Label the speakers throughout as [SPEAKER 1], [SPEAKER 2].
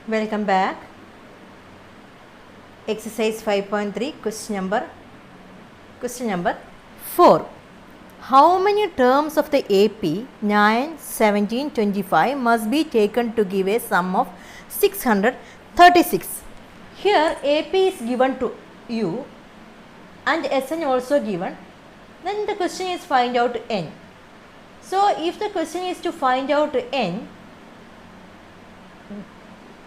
[SPEAKER 1] Welcome back. Exercise 5.3, question number 4. How many terms of the AP 9, 17, 25 must be taken to give a sum of 636? Here AP is given to you and SN also given. Then the question is find out N. So if the question is to find out N,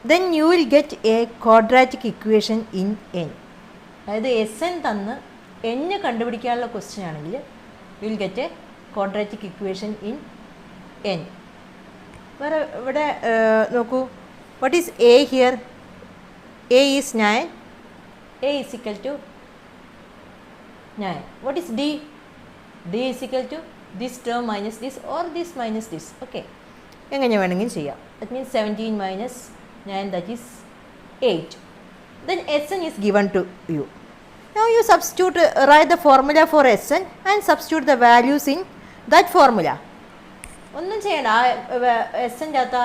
[SPEAKER 1] then you will get a quadratic equation in N. അതായത് S N തന്ന് n കണ്ടുപിടിക്കാനുള്ള question ആണെങ്കിൽ you will get a quadratic equation in n. വേറെ ഇവിടെ നോക്കൂ, what is A here? A is 9, A is equal to 9. What is D? D is equal to this term minus this or this minus this. Okay, എങ്ങനെ വേണമെങ്കിലും ചെയ്യാം. That means 17 minus 9, that is 8. Then Sn is given to you. Now you substitute, write the formula for Sn and substitute the values in that formula. ഒന്നും ചെയ്യണ്ട, എസ്ൻ്റെ അകത്ത്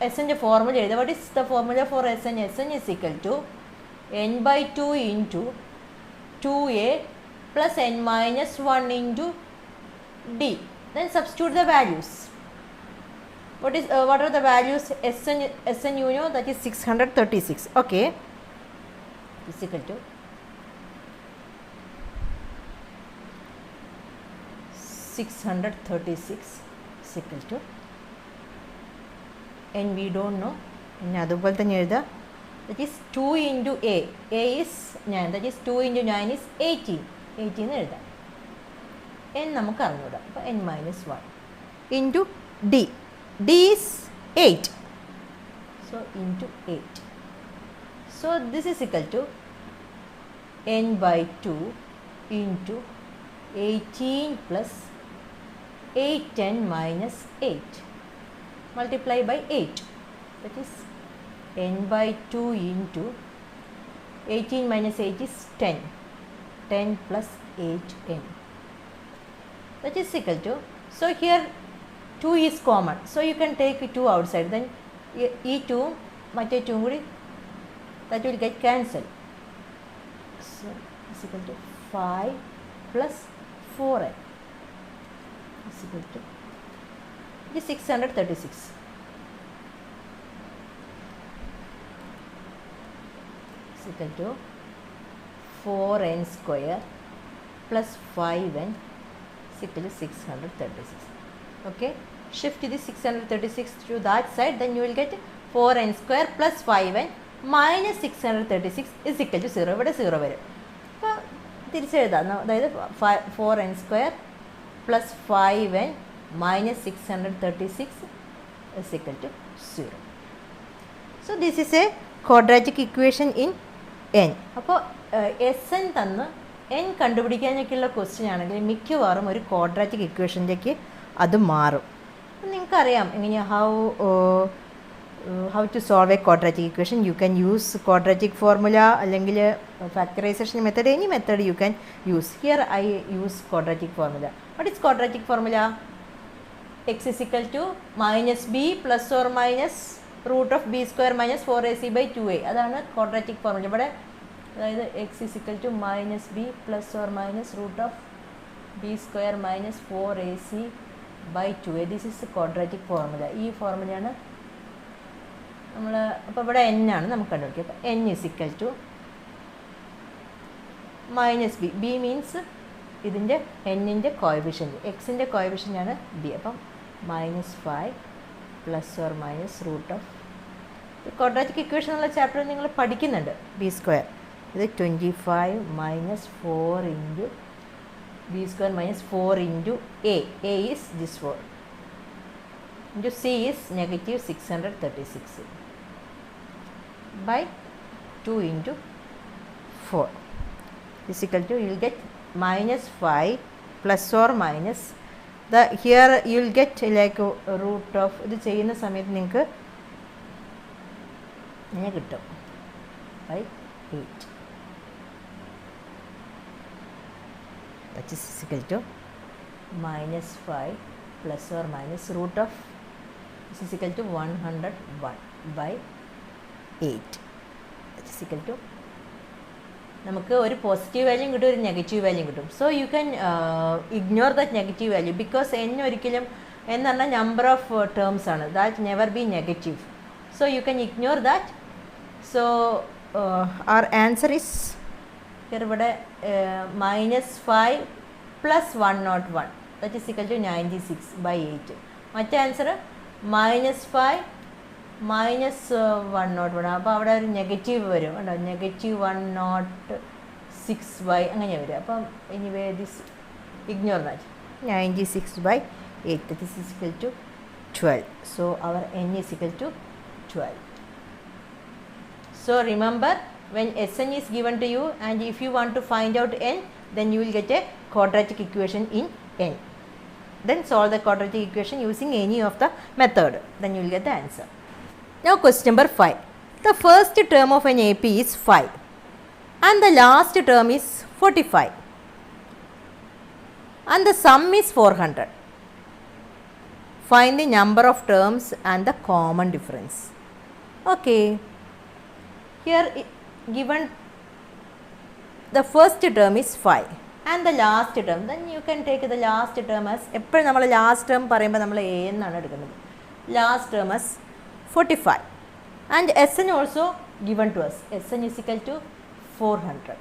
[SPEAKER 1] എസ്ൻ്റെ formula എഴുതുക. What is the formula for Sn? Sn is equal to n/2 into 2a plus n minus 1 into d. Then substitute the values. What are the values? Sn you know, that is 636. Okay, is equal to 636 is equal to n we don't know. പിന്നെ അതുപോലെ തന്നെ എഴുതുക. That is 2 into a. A is 9. That is 2 into 9 is 18. 18 എഴുതാം. n നമുക്ക് അറിഞ്ഞൂടാ, അപ്പോൾ n minus 1 into d. D is 8. So into 8. So this is equal to n/2 into 18 plus 8n minus 8. Multiply by 8. That is n/2 into 18 minus 8 is 10. 10 plus 8n. That is equal to, so here 2 is common, so you can take 2 outside, then e 2 മറ്റേ 2 കൂടി that will get cancelled. So is equal to 5 plus 4n is equal to, it is 636. Is equal to 4n square plus 5n is equal to 636. Okay, shift this 636 to that side, then you will get 4n square plus 5n minus 636 is equal to 0. ഇവിടെ 0 വരും. അപ്പോൾ തിരിച്ചെഴുതാം. അതായത് 4n square plus 5n minus 636 is equal to 0. So this is a quadratic equation in n. അപ്പോൾ Sn തന്ന് n കണ്ടുപിടിക്കാനൊക്കെയുള്ള question ആണെങ്കിൽ മിക്കവാറും ഒരു quadratic ഇക്വേഷനിലേക്ക് അത് മാറും. നിങ്ങൾക്കറിയാം എങ്ങനെയാണ് how to solve a quadratic equation. You can use quadratic formula അല്ലെങ്കിൽ factorization method, any method you can use. Here I use quadratic formula. What is quadratic formula? X is equal to minus b plus or minus root of b square minus 4ac by 2a. അതാണ് quadratic formula. ഇവിടെ അതായത് x is equal to minus b plus or minus root of b square minus 4ac by 2a. This is the quadratic formula. ഈ ഫോർമുലയാണ് നമ്മൾ, അപ്പോൾ ഇവിടെ n ആണ് നമുക്ക് കണ്ടുപിടിക്കുക. അപ്പോൾ n is equal to minus B. B means ഇതിൻ്റെ എന്നിൻ്റെ കോയഫിഷ്യൻറ്റ്, എക്സിൻ്റെ കോയഫിഷ്യൻ്റാണ് ബി. അപ്പം -5 plus or minus root of, quadratic equation എന്നുള്ള ചാപ്റ്റർ നിങ്ങൾ പഠിക്കുന്നുണ്ട്. ബി സ്ക്വയർ ഇത് 25 minus 4 into b square minus 4 into a. A is this 4 into c is negative 636 by 2 into 4 is equal to, you will get -5 plus or minus the, here you will get like root of, ഇത് ചെയ്യുന്ന സമയത്ത് നിങ്ങൾക്ക് ഇങ്ങനെ കിട്ടും by 8. That is equal to -5 plus or minus root of, this is equal to 101 by 8. That is equal to, നമുക്ക് ഒരു positive വാല്യൂം കിട്ടും, ഒരു നെഗറ്റീവ് വാല്യൂം കിട്ടും. So you can ignore that negative value because n ഒരിക്കലും എന്ന് പറഞ്ഞാൽ നമ്പർ ഓഫ് ടേംസ് ആണ്, that never be negative. So you can ignore that. So our answer is ഇവിടെ -5 + 101 ദാറ്റ് ഈസ് ഇക്വൽ ടു 96/8. മറ്റേ ആൻസർ -5 -101. അപ്പോൾ അവിടെ ഒരു നെഗറ്റീവ് വരും കേട്ടോ, -106 അങ്ങനെ വരും. അപ്പം anyway this ignore that. 96/8 that is equal to 12. So our n is equal to 12. So remember, when Sn is given to you and if you want to find out n, then you will get a quadratic equation in n. Then solve the quadratic equation using any of the method. Then you will get the answer. Now question number 5. The first term of an AP is 5 and the last term is 45 and the sum is 400. Find the number of terms and the common difference. Okay. Here given the first term is 5 and the last term, then you can take the last term as, എപ്പോഴും നമ്മൾ last term പറയുമ്പോൾ നമ്മൾ a എന്നാണ് എടുക്കുന്നത്, last term as 45 and Sn also given to us. Sn is equal to 400.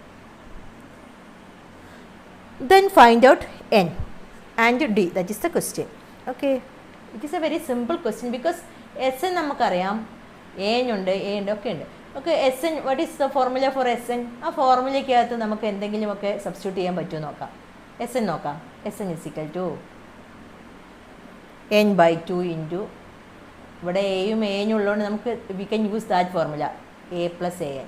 [SPEAKER 1] Then find out n and d, that is the question. Okay, it is a very simple question because Sn നമുക്കറിയാം, a ഉണ്ട്, ഒക്കെ ഉണ്ട്. Okay, Sn, what is the formula for Sn? ആ ഫോർമുലയ്ക്കകത്ത് നമുക്ക് എന്തെങ്കിലുമൊക്കെ substitute ചെയ്യാൻ പറ്റുമോ നോക്കാം. Sn നോക്കാം. Sn is equal to n/2 into, ഇവിടെ എയും എയും ഉള്ളതുകൊണ്ട് നമുക്ക് we can use that formula, a + an.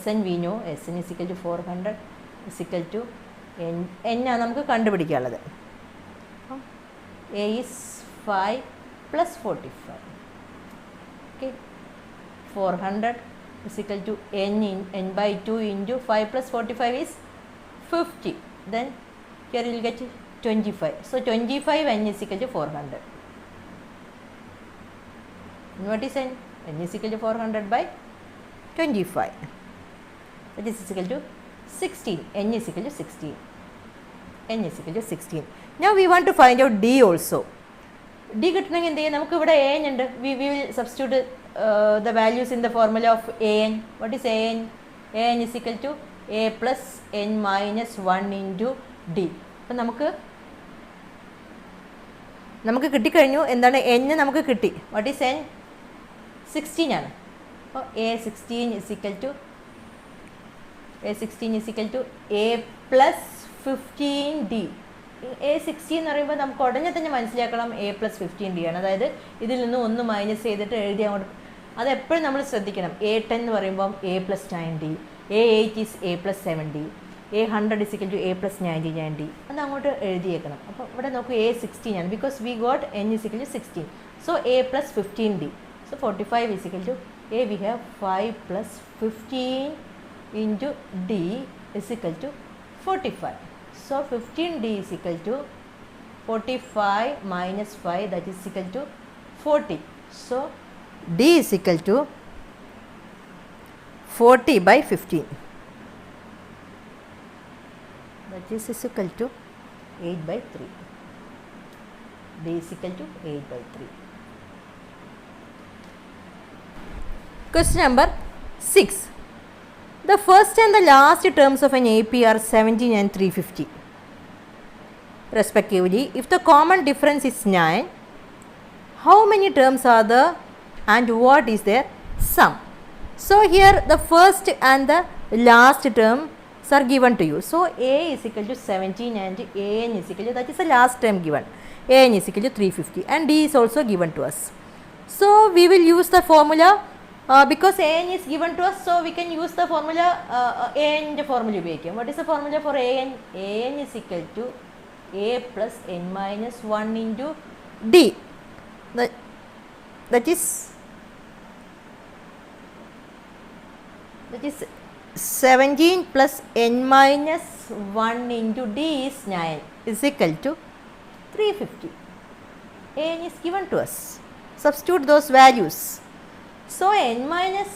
[SPEAKER 1] Sn we know, Sn is equal to 400 is equal to n ആണ് നമുക്ക് കണ്ടുപിടിക്കാനുള്ളത്. a is 5 + 45. Okay, 400 is equal to n/2 into 5 + 45 is 50. Then here you will get 25. So 25 n is equal to 400. What is n? N is equal to 400/25. That is equal to 16. N is equal to 16. N is equal to 16. Now we want to find out d also. d കിട്ടണമെങ്കിൽ എന്ത് ചെയ്യും? നമുക്ക് ഇവിടെ an ഉണ്ട്. We will substitute the values in the formula of an. What is an? An is equal to a plus n minus 1 into d. അപ്പം നമുക്ക് കിട്ടിക്കഴിഞ്ഞു. എന്താണ് n? നമുക്ക് കിട്ടി. What is n? 16 ആണ്. അപ്പോൾ a16 is equal to a plus 15d. a16 എന്ന് പറയുമ്പോൾ നമുക്ക് ഉടനെ തന്നെ മനസ്സിലാക്കണം a plus 15d ആണ്. അതായത് ഇതിൽ നിന്ന് ഒന്ന് മൈനസ് ചെയ്തിട്ട് എഴുതി അങ്ങോട്ട്, അതെപ്പോഴും നമ്മൾ ശ്രദ്ധിക്കണം. a10 എന്ന് പറയുമ്പം a plus 9d, a8 is a plus 7d, a100 is equal to a plus 99d. അത് അങ്ങോട്ട് എഴുതിയേക്കണം. അപ്പോൾ ഇവിടെ നോക്കൂ, a16 ആണ്, because we got n is equal to 16. So a plus 15d. So 45 is equal to a, we have 5 plus 15 into d is equal to 45. So 15d is equal to 45 minus 5, that is equal to 40. So d is equal to 40/15. That is equal to 8/3. d is equal to 8/3. Question number 6. The first and the last terms of an AP are 17 and 350 respectively. If the common difference is 9, how many terms are there and what is their sum? So here the first and the last terms are given to you. So a is equal to 17 and an is equal to, that is the last term given, an is equal to 350 and d is also given to us. So we will use the formula because an is given to us, so we can use the formula, an formula ഉപയോഗിക്കാം. What is the formula for an? An is equal to a plus n minus 1 into d. That is 17 plus n minus 1 into d is 9 is equal to 350. An is given to us. Substitute those values. So n minus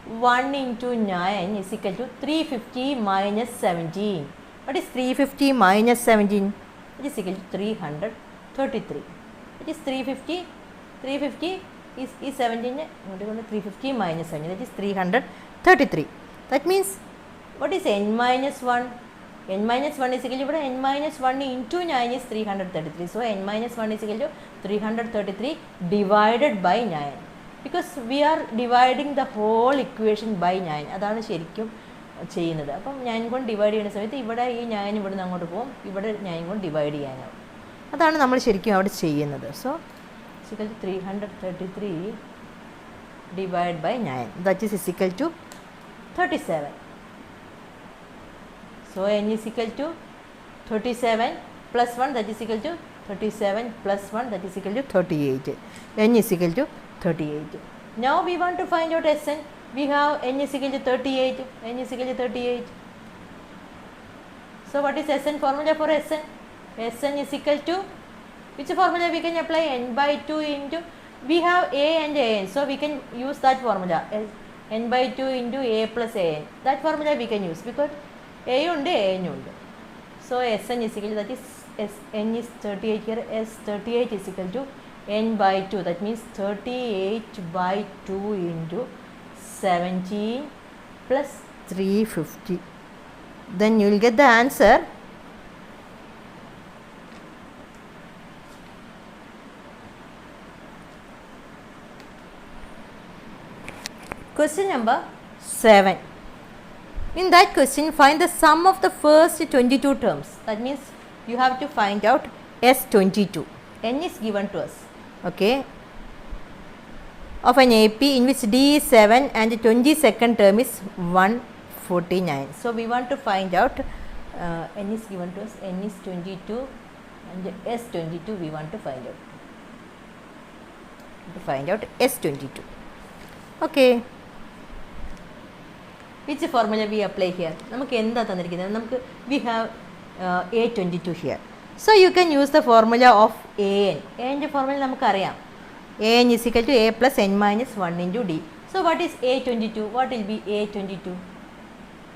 [SPEAKER 1] 1 into 9 is equal to 350 minus 17. What is 350 minus 17? It is equal to 333. It is 350. 350 is 17. 350 minus 17. That is 333. That means what is n minus 1? N minus 1 is equal to n minus 1 into 9 is 333. So n minus 1 is equal to 333 divided by 9. Because we are dividing the whole equation by 9. അതാണ് ശരിക്കും ചെയ്യുന്നത്. അപ്പം 9 കൊണ്ട് divide ചെയ്യുന്ന സമയത്ത് ഇവിടെ ഈ 9 ഇവിടെ നിന്ന് അങ്ങോട്ട് പോകും, ഇവിടെ 9 കൊണ്ട് ഡിവൈഡ് ചെയ്യാനാവും. അതാണ് നമ്മൾ ശരിക്കും അവിടെ ചെയ്യുന്നത്. So is equal to 333 divide by 9. That is is equal to 37. So n is equal to 37 plus 1, that is equal to 37 plus 1, that is equal to 38. N is equal to 38. Now we want to find out Sn. We have n is equal to 38. N is equal to 38. So what is Sn formula for Sn? Sn is equal to, which formula we can apply? N by 2 into, we have a and an, so we can use that formula. N by 2 into a plus an. That formula we can use because a ഉണ്ട് a ഉണ്ട്. So Sn is equal to, that is n is 38 here, S38 is equal to n by 2, that means 38 by 2 into 17 plus 350. Then you will get the answer. Question number 7. In that question, find the sum of the first 22 terms. That means you have to find out S22. N is given to us. Okay. Of an AP in which D is 7 and the 22nd term is 149. So we want to find out N is given to us. N is 22 and S22 we want to find out. S22. Okay. Which formula we apply here? നമുക്ക് എന്താ തന്നിരിക്കുന്നത്? നമുക്ക് we have A22 here. So you can use the formula of AN. AN's formula നമുക്കറിയാം. AN is equal to A plus N minus 1 into D. So what is A22? What will be A22?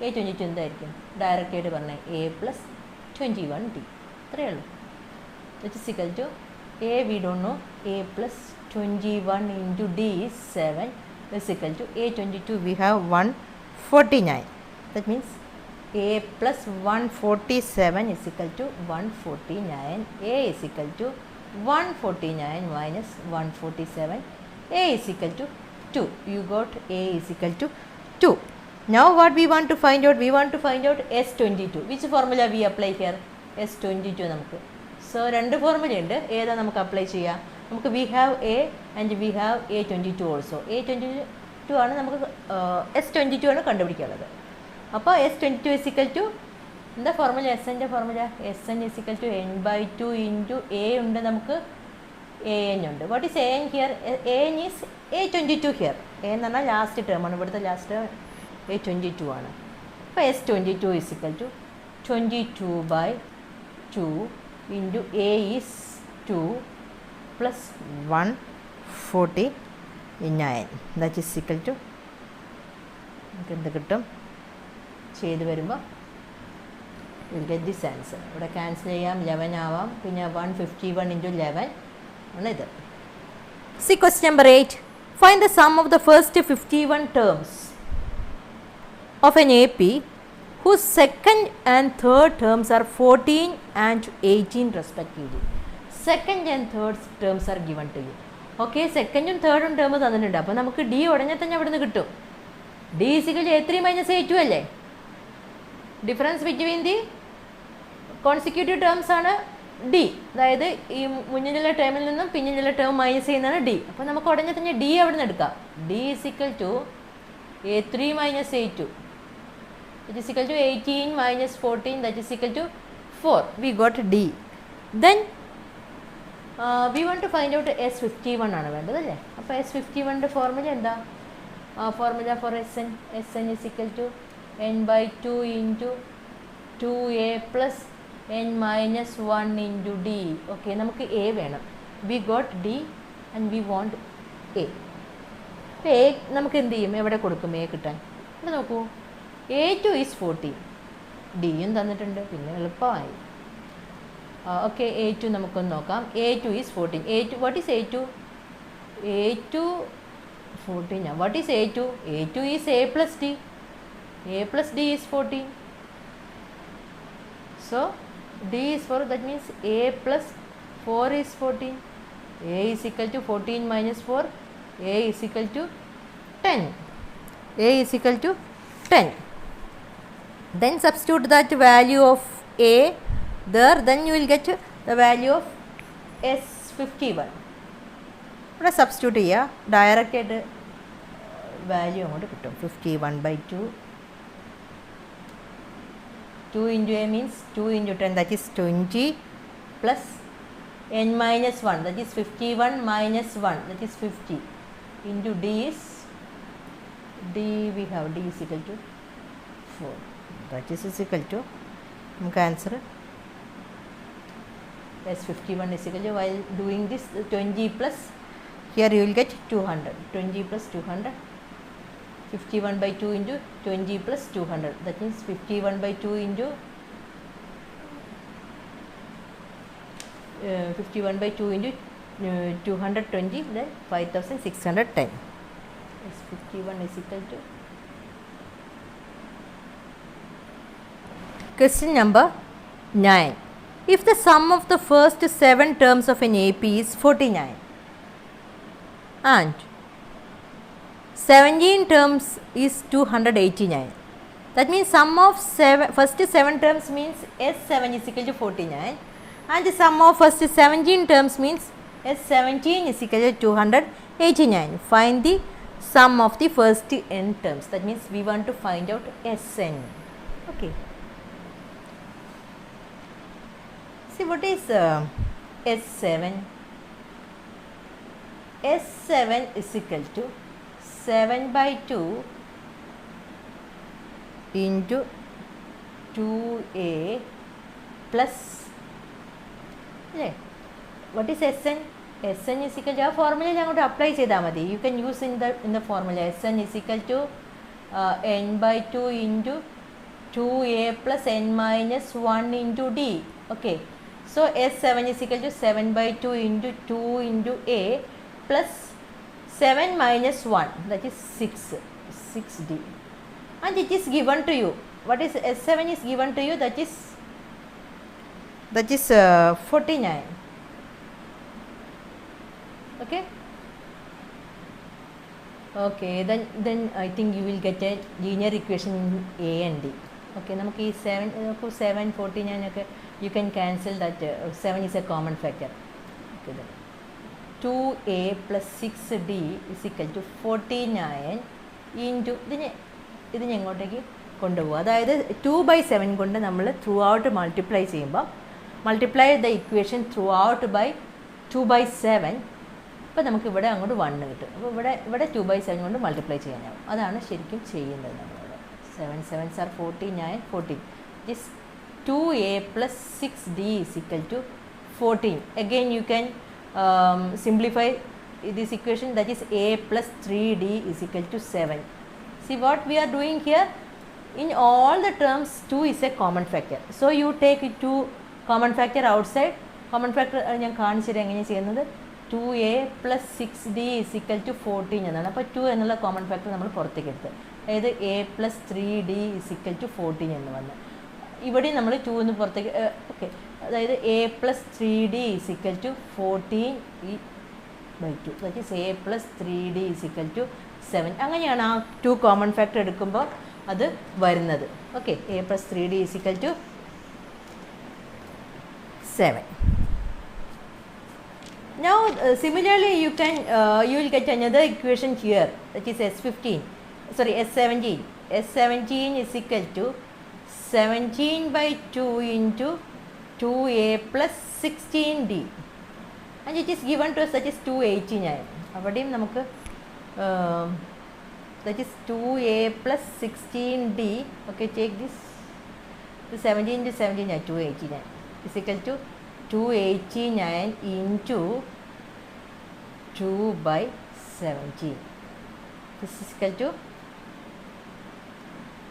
[SPEAKER 1] A22 എന്തായിരിക്കും? Direct ആയിട്ട് പറഞ്ഞേ A plus 21D. അത്രയേ ഉള്ളൂ. That is equal to A, we don't know. A plus 21 into D is 7. That is equal to A22 we have 149. That means A plus 147 is equal to 149. A is equal to 149 minus 147. A is equal to 2. You got A is equal to 2. Now what we want to find out? We want to find out S22. Which formula we apply here? S22 നമുക്ക്. So രണ്ട് formula ഉണ്ട്. ഏതാ നമുക്ക് apply ചെയ്യാം? നമുക്ക് we have A and we have A22 also. A22 ആണ് നമുക്ക് S22 ആണ് കണ്ടുപിടിക്കാനുള്ളത്. അപ്പോൾ S22 is equal to, എന്താ ഫോർമുല? Sൻ്റെ formula Sn is equal to n by 2 into A ഉണ്ട്, നമുക്ക് AN ഉണ്ട്. What is AN here? AN is A22 here. A എന്ന് പറഞ്ഞാൽ ലാസ്റ്റ് ടേം ആണ്, ഇവിടുത്തെ ലാസ്റ്റ് ടേം A22 ആണ്. അപ്പോൾ S22 is equal to 22 by 2 into A is 2 plus 149. That is equal to, നമുക്ക് എന്ത് കിട്ടും? ചെയ്ത് വരുമ്പോൾ വിൽ ഗെറ്റ് ദിസ് ആൻസർ. ഇവിടെ ക്യാൻസൽ ചെയ്യാം, 11 ആവാം, പിന്നെ 151 into 11 ആണ് ഇത്. See question number 8. Find the sum of the first 51 terms of an AP whose second and third terms are 14 and 18 respectively. Second and third terms are given to you. Okay, സെക്കൻഡും തേർഡും term തന്നിട്ടുണ്ട്. അപ്പോൾ നമുക്ക് D ഉടനെ തന്നെ അവിടെ നിന്ന് കിട്ടും. D is equal A3 minus A2 അല്ലേ? Difference between the consecutive terms ആണ് ഡി. അതായത് ഈ മുന്നിലുള്ള ടേമിൽ നിന്നും പിന്നിലുള്ള ടേം മൈനസ് ചെയ്യുന്നതാണ് ഡി. അപ്പോൾ നമുക്ക് ഉടനെ തന്നെ ഡി അവിടെ നിന്ന് എടുക്കാം. D is equal to A3 minus A2. It is equal to 18 minus 14, that is equal to 4. We got D. Then we want to find out S51 ആണ് വേണ്ടത് അല്ലേ? അപ്പോൾ S51ൻ്റെ ഫോർമുല എന്താ? Formula for Sn is equal to n by 2 into 2A plus n minus 1 into D. Okay, നമുക്ക് A വേണം. We got D and we want A. അപ്പോൾ A നമുക്ക് എന്ത് ചെയ്യും, എവിടെ കൊടുക്കും എ കിട്ടാൻ? ഇവിടെ നോക്കൂ, A2 ഈസ് 14, ഡിയും തന്നിട്ടുണ്ട്, പിന്നെ എളുപ്പമായി. ഓക്കെ, A2 നമുക്കൊന്ന് നോക്കാം. A2 is 14. A2, what is A2? A2 14. What is A2? A2 is A plus D. A plus D is 14. So D is 4, that means A plus 4 is 14. A is equal to 14 minus 4. A is equal to 10. A is equal to 10. Then substitute that value of A there, then you will get the value of S51. ഇവിടെ substitute ചെയ്യുക, direct ആയിട്ട് value അങ്ങോട്ട് കിട്ടും. 51/2. 2 into A means 2 into 10, that is 20, plus n minus 1, that is 51 minus 1, that is 50, into D is, we have D is equal to 4, that is equal to, നമുക്ക് answer S51 is equal to, while doing this 20 plus, here you will get 200, 20 plus 200, 51/2 into 20 plus 200, that means 51/2 into 51/2 into 220, then 5610. Yes, 51 is equal to. Question number 9. If the sum of the first 7 terms of an AP is 49 and 17 terms is 289, that means sum of first 7 terms means S7 is equal to 49, and the sum of first 17 terms means S17 is equal to 289. Find the sum of the first n terms, that means we want to find out Sn. Okay, see what is S7. S7 is equal to 7/2 into 2A plus, what is Sn? Sn is equal to, ആ formula അങ്ങോട്ട് apply ചെയ്താൽ മതി. You can use in the formula. Sn is equal to n/2 into 2A plus n minus 1 into D. Okay, so S7 is equal to 7/2 into 2 into A plus 7 minus 1, that is 6D, and it is given to you. What is S7 is given to you, that is 49. Okay, then I think you will get a linear equation in A and D. Okay, നമുക്ക് ഈ 7 49 ഒക്കെ you can cancel that. 7 is a common factor. Okay, then 2A plus 6D is equal to 49 into ഇതിനെ എങ്ങോട്ടേക്ക് കൊണ്ടുപോകുക. അതായത് 2/7 കൊണ്ട് നമ്മൾ throughout multiply ചെയ്യുമ്പോൾ, multiply the equation throughout by 2/7, അപ്പോൾ നമുക്ക് ഇവിടെ അങ്ങോട്ട് 1 കിട്ടും. അപ്പോൾ ഇവിടെ 2/7 കൊണ്ട് മൾട്ടിപ്ലൈ ചെയ്യാനാവും. അതാണ് ശരിക്കും ചെയ്യുന്നത് നമ്മളിവിടെ. 7 7s are 49, 14. This 2A plus 6D is equal to 14. Again you can simplify this equation, that is A plus 3D is equal to 7. See what we are doing here, in all the terms 2 is a common factor, so you take 2 common factor outside. Common factor ഞാൻ കാണിച്ചിട്ട് എങ്ങനെയാണ് ചെയ്യുന്നത്. 2A plus 6D is equal to 14 എന്നാണ്. അപ്പോൾ 2 എന്നുള്ള common factor നമ്മൾ പുറത്തേക്ക് എടുത്ത്, അതായത് A plus 3D is equal to 14 എന്ന് വന്ന് ഇവിടെ നമ്മൾ 2 എന്ന് പുറത്തേക്ക്. ഓക്കെ, അതായത് A plus 3D is equal to 14/2, that is A plus 3D is equal to 7. അങ്ങനെയാണ് ആ 2 കോമൺ ഫാക്ടർ എടുക്കുമ്പോൾ അത് വരുന്നത്. Okay, A plus 3D is equal to 7. Now similarly you will get another equation here, that is S17 is equal to 17/2 into 2A plus 16D, and it is given to us, that is 289. അവിടെയും നമുക്ക് that is 2A plus 16D. Okay, take this 17 into 17, 289 is equal to 289 into 2/17. This is equal to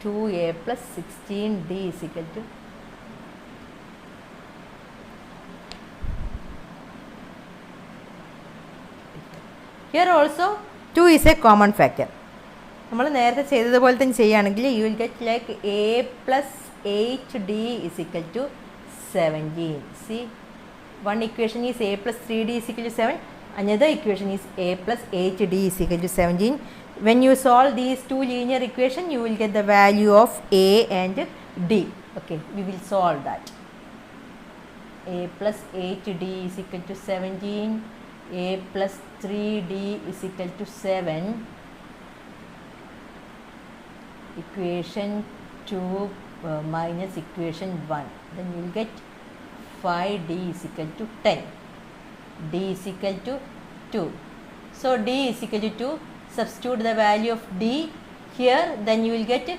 [SPEAKER 1] 2a plus 16d is equal to here also 2 is a common factor. നമ്മൾ നേരത്തെ ചെയ്തതുപോലെ തന്നെ ചെയ്യുകയാണെങ്കിൽ you will get like a plus 8d is equal to 17. See, one equation is a plus 3d is equal to 7. Another equation is a plus 8d is equal to 17. When you solve these two linear equations, you will get the value of a and d. Okay, we will solve that. A plus 8d is equal to 17. A plus 3d is equal to 7. Equation 2 minus equation 1. Then you will get 5d is equal to 10. D is equal to 2. So d is equal to 2. Substitute the value of d here. Then you will get a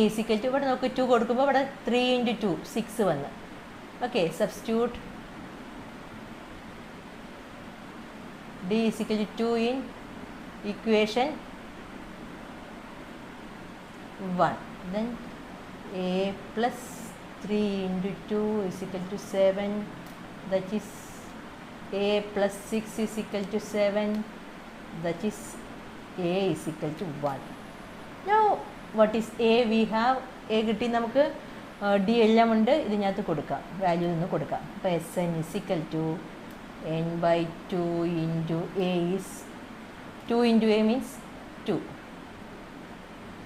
[SPEAKER 1] is equal to, but 2 കൊടുക്കുമ്പോൾ ഇവിടെ 3 into 2 6 വന്ന്. Okay, substitute d is equal to 2 in equation 1. Then a plus 3 into 2 is equal to 7. That is a plus 6 is equal to 7. That is a is equal to 1. Now what is a? We have a കിട്ടി, നമുക്ക് d എല്ലാം ഉണ്ട്, ഇതിനകത്ത് കൊടുക്കാം, value നിന്ന് കൊടുക്കാം. അപ്പോൾ Sn is equal to n by 2 into a is 2 into a means 2.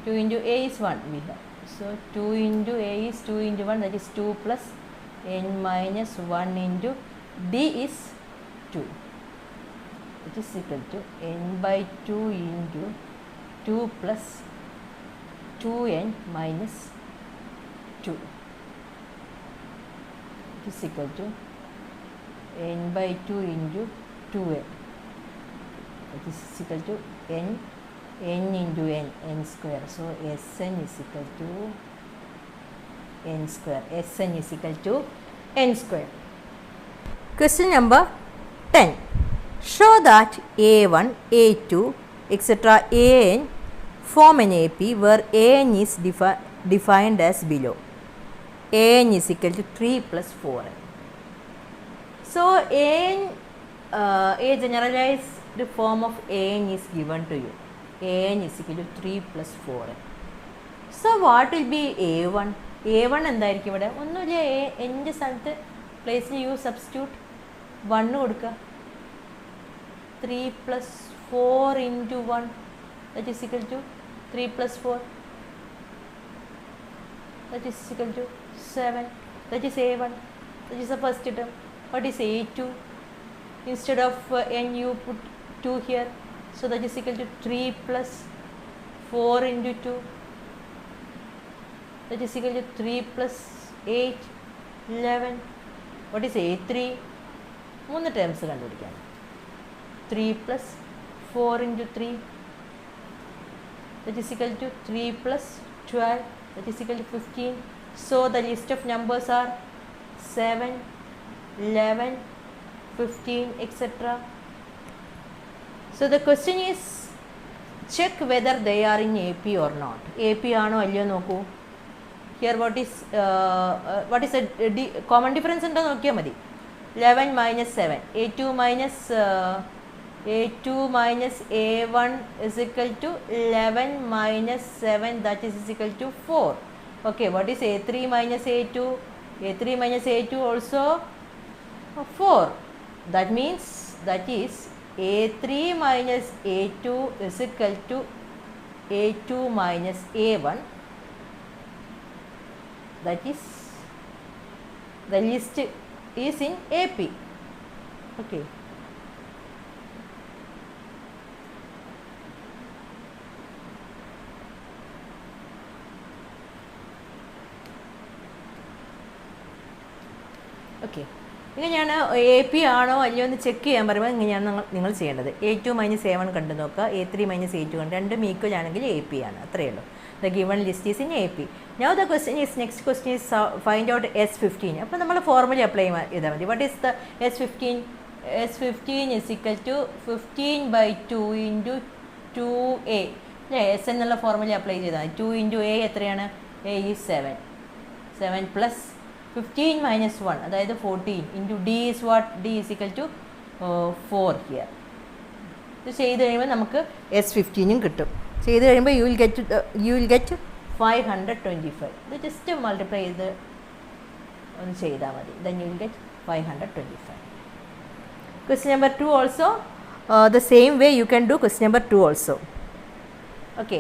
[SPEAKER 1] 2 into a is 1 we have. So 2 into a is 2 into 1, that is 2 plus n minus 1 into d is 2. It is equal to n by 2 into 2 plus 2n minus 2. It is equal to n by 2 into 2n. It is equal to n into n square. So Sn is equal to n square. Sn is equal to n square. Question number 10. Show that A1, A2, etc. An form an AP where An is defined as below. An is equal to 3 plus 4n. So An, a generalized form of An is given to you. An is equal to 3 plus 4n. So what will be A1? A1 എന്തായിരിക്കും ഇവിടെ? ഒന്നുമില്ല, എൻ്റെ സ്ഥലത്ത് പ്ലേസിൽ U substitute 1 കൊടുക്കുക. 3 plus 4 into 1, that is equal to 3 plus 4, that is equal to 7. That is A1. That is the first term. What is A2? Instead of n you put 2 here. So that is equal to 3 plus 4 into 2. That is equal to 3 plus 8, 11. What is A3? 3 terms കണ്ടുപിടിക്കാം. 3 plus 4 into 3. That is equal to 3 plus 12. That is equal to 15. So the list of numbers are 7, 11, 15, etc. So the question is, check whether they are in AP or not. AP ആണോ അല്ലയോ നോക്കൂ. Here what is a common difference ഉണ്ടോ നോക്കിയാൽ മതി. 11 minus 7. A2 minus A1 is equal to 11 minus 7, that is equal to 4. Okay, what is A3 minus A2? A3 minus A2 also 4. That means that is A3 minus A2 is equal to A2 minus A1. That is, the list is in AP. Okay. Okay. ഇങ്ങനെയാണ് AP ആണോ അല്ലയോ എന്ന് check ചെയ്യാൻ പറയുമ്പോൾ ഇങ്ങനെയാണ് നിങ്ങൾ ചെയ്യേണ്ടത്. A2 minus A1 കണ്ടു നോക്കുക, A3 minus A2 കണ്ട്, രണ്ടും ഈക്വൽ ആണെങ്കിൽ AP ആണ്. അത്രയേ ഉള്ളൂ. The given list is in AP. Now the question is, next question is find out S15. അപ്പോൾ നമ്മൾ ഫോർമുല അപ്ലൈ ചെയ്താൽ മതി. What is the S15? S15 is equal to 15 by 2 into 2A. S എന്നുള്ള formula apply ചെയ്താൽ 2 into A എത്രയാണ്? A is 7. 7 plus 15 minus 1 അതായത് 14 into D is what? D is equal to 4 here. ഇത് ചെയ്ത് കഴിയുമ്പോൾ നമുക്ക് S15 കിട്ടും. ചെയ്ത് കഴിയുമ്പോൾ യു വിൽ ഗെറ്റ് 525. ഇത് ജസ്റ്റ് മൾട്ടിപ്ലൈ ചെയ്ത് ഒന്ന് ചെയ്താൽ മതി. Then you will get 525. Question number 2 also, the same way you can do question number 2 also. Okay.